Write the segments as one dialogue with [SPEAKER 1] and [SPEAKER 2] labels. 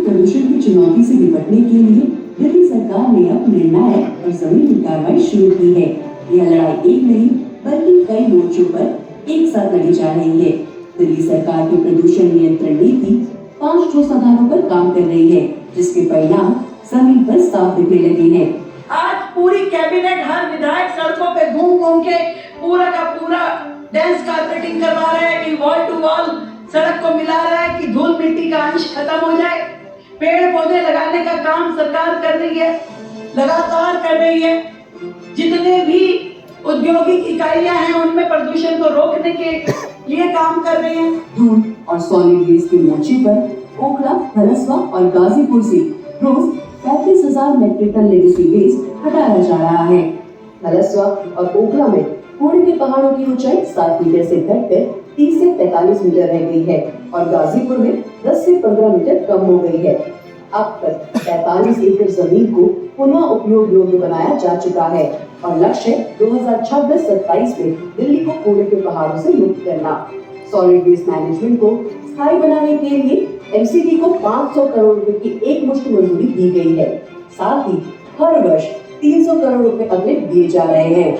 [SPEAKER 1] प्रदूषण की चुनौती से निपटने के लिए दिल्ली सरकार ने अब निर्णायक और जमीनी कार्रवाई शुरू की है। यह लड़ाई एक नहीं बल्कि कई मोर्चों पर एक साथ लड़ी जा रही है। दिल्ली सरकार की प्रदूषण नियंत्रण नीति 5 ठोस आधारों पर काम कर रही है, जिसके परिणाम जमीन पर साफ दिखने लगे हैं।
[SPEAKER 2] आज पूरी कैबिनेट हर विधायक सड़कों पे घूम घूम के पूरा का पूरा डेंस कारपेटिंग करवा रहे हैं कि वॉल टू वॉल सड़क को मिला रहा है कि धूल मिट्टी का अंश खत्म हो जाए। पेड़ पौधे लगाने का काम सरकार कर रही है, लगातार कर रही है। जितने भी औद्योगिक इकाइयां हैं उनमें प्रदूषण को रोकने के लिए काम कर रहे हैं।
[SPEAKER 1] धूल और सॉलिड वेस्ट के मोर्चे पर ओखला, हरसवा और गाजीपुर से रोज 35,000 मीट्रिक टन लेगेसी वेस्ट हटाया जा रहा है। हरसवा और ओखला में कूड़े के पहाड़ों की ऊंचाई 7 मीटर से घटकर 30 से 45 मीटर रह गई है और गाजीपुर में 10 से 15 मीटर कम हो गई है। अब तक 45 एकड़ जमीन को पुनः उपयोग योग्य बनाया जा चुका है और लक्ष्य 2026-27 में दिल्ली को कूड़े के पहाड़ों से मुक्त करना। सॉलिड वेस्ट मैनेजमेंट को स्थायी बनाने के लिए एमसीडी को 500 करोड़ रुपए की एक मुश्त मंजूरी दी गई है। साथ ही हर वर्ष 300 करोड़ रुपए अतिरिक्त दिए जा रहे हैं।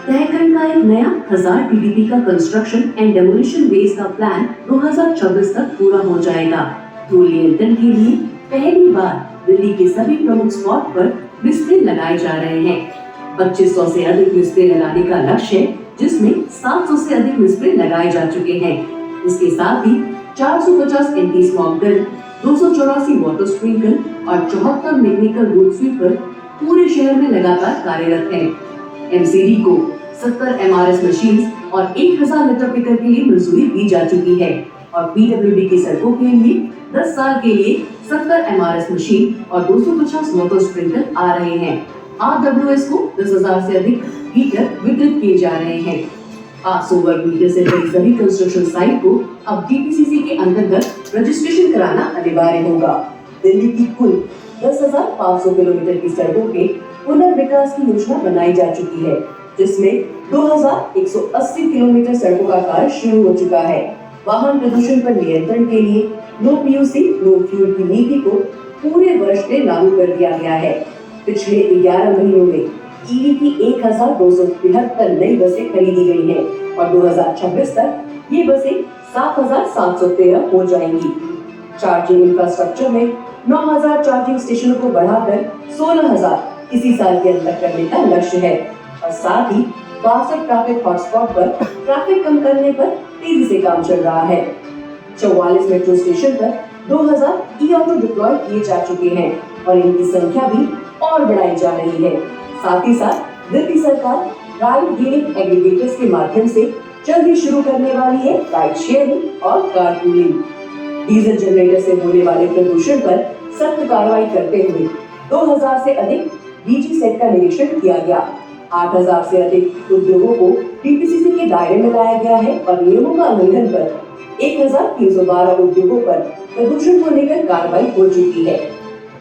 [SPEAKER 1] तहखंड का एक नया 1000 टीडीपी का कंस्ट्रक्शन एंड डेमोलिशन वेज का प्लान 2026 तक पूरा हो जाएगा। धूल नियंत्रण के लिए पहली बार दिल्ली के सभी प्रमुख स्पॉट पर बिस्तर लगाए जा रहे हैं। 2500 से अधिक बिस्तर लगाने का लक्ष्य है, जिसमें 700 से अधिक बिस्तर लगाए जा चुके हैं। इसके साथ ही 450 anti smog gun, 284 water sprinkle और 74 मैकेनिकल रूट स्वीपर पूरे शहर में लगातार कार्यरत हैं। एमसीडी को 70 एमआरएस मशीन और 1000 लीटर पिकर के लिए मंजूरी दी जा चुकी है और पीडब्ल्यूडी की सड़कों के लिए 10 साल के लिए 70 एमआरएस मशीन और 250 वाटर स्प्रिंकल आ रहे हैं। आरडब्ल्यूएस को 10,000 से अधिक हीटर वितरित किए जा रहे हैं। 800 वर्ग मीटर से बड़ी सभी कंस्ट्रक्शन साइट को अब डीपीसीसी के अंतर्गत रजिस्ट्रेशन कराना अनिवार्य होगा। दिल्ली की कुल 10,500 किलोमीटर की सड़कों के पुनर्विकास की योजना बनाई जा चुकी है, जिसमें 2,180 किलोमीटर सड़कों का कार्य शुरू हो चुका है। वाहन प्रदूषण पर नियंत्रण के लिए नो पीयूसी नो फ्यूल की नीति को पूरे वर्ष में लागू कर दिया गया है। पिछले 11 महीनों में ईवी की 1,273 नई बसें खरीदी गई हैं और 2026 तक ये बसें 7,713 हो जाएंगी। चार्जिंग इंफ्रास्ट्रक्चर में 9,000 चार्जिंग स्टेशनों को बढ़ाकर 16,000 इसी साल के अंत करने का लक्ष्य है और साथ ही 62 ट्रैफिक हॉटस्पॉट पर ट्रैफिक कम करने पर तेजी से काम चल रहा है। 44 मेट्रो स्टेशन पर 2,000 ई ऑटो डिप्लॉय किए जा चुके हैं और इनकी संख्या भी और बढ़ाई जा रही है। साथ ही साथ दिल्ली सरकार राइड हीलिंग एग्रीगेटर्स के माध्यम से जल्द ही शुरू करने वाली है राइड शेयरिंग और कारपूलिंग। डीजल जनरेटर से होने वाले प्रदूषण पर सख्त कार्रवाई करते हुए 2,000 से अधिक डीजी सेट का निरीक्षण किया गया। 8,000 से अधिक उद्योगों को डीपीसीसी के दायरे में लाया गया है और नियमों का उल्लंघन पर 1,312 उद्योगों पर प्रदूषण को लेकर कार्रवाई हो चुकी है।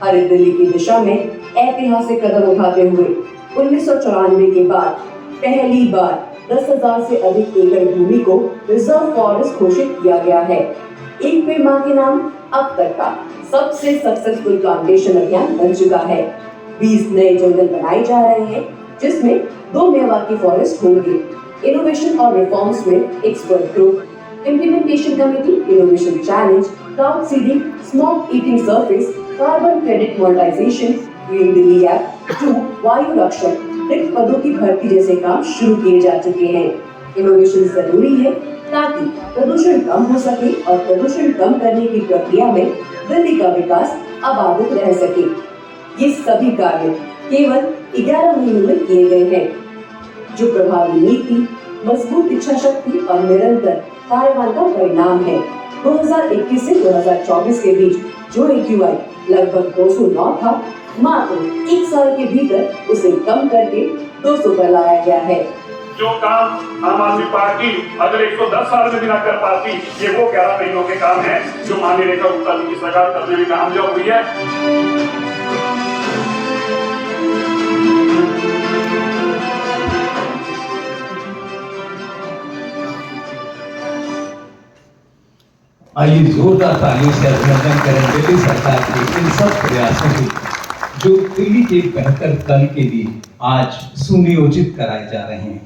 [SPEAKER 1] हरित दिल्ली की दिशा में ऐतिहासिक कदम उठाते हुए 1994 के बाद पहली बार 10,000 से अधिक एकड़ भूमि को रिजर्व फॉरेस्ट घोषित किया गया है। एक पेड़ मां के नाम अब तक का सबसे सक्सेसफुल प्लांटेशन अभियान बन चुका है। 20 नए जंगल बनाए जा रहे हैं, जिसमें 2 मेवाती फॉरेस्ट होंगे। इनोवेशन और रिफॉर्म्स में expert group, implementation committee, innovation challenge, cloud seeding, smog eating surface, carbon credit monetisation, green Delhi app, 2 Vayu रक्षक, रिक्त पदों की भर्ती जैसे काम शुरू किए जा चुके हैं। इनोवेशन जरूरी है ताकि प्रदूषण कम हो सके और प्रदूषण कम करने की प्रक्रिया में दिल्ली का विकास अबाधित रह सके। ये सभी कार्य केवल 11 महीनों में किए गए हैं, जो प्रभावी नीति, मजबूत इच्छा शक्ति और निरंतर कार्यवाही का परिणाम है। 2021 से 2024 के बीच जो AQI लगभग 209 था, मात्र 1 साल के भीतर उसे कम करके 200 पर लाया गया है।
[SPEAKER 3] जो काम आम आदमी पार्टी अगर 110 साल में भी ना कर पाती, ये वो 11 महीनों के काम है जो माननीय रेखा गुप्ता जी की सरकार करने में कामयाब हुई है।
[SPEAKER 4] आइए जोरदार तालियों से अभिनंदन करें दिल्ली सरकार के इन सब प्रयासों की जो दिल्ली के बेहतर कल के लिए आज सुनियोजित कराए जा रहे हैं।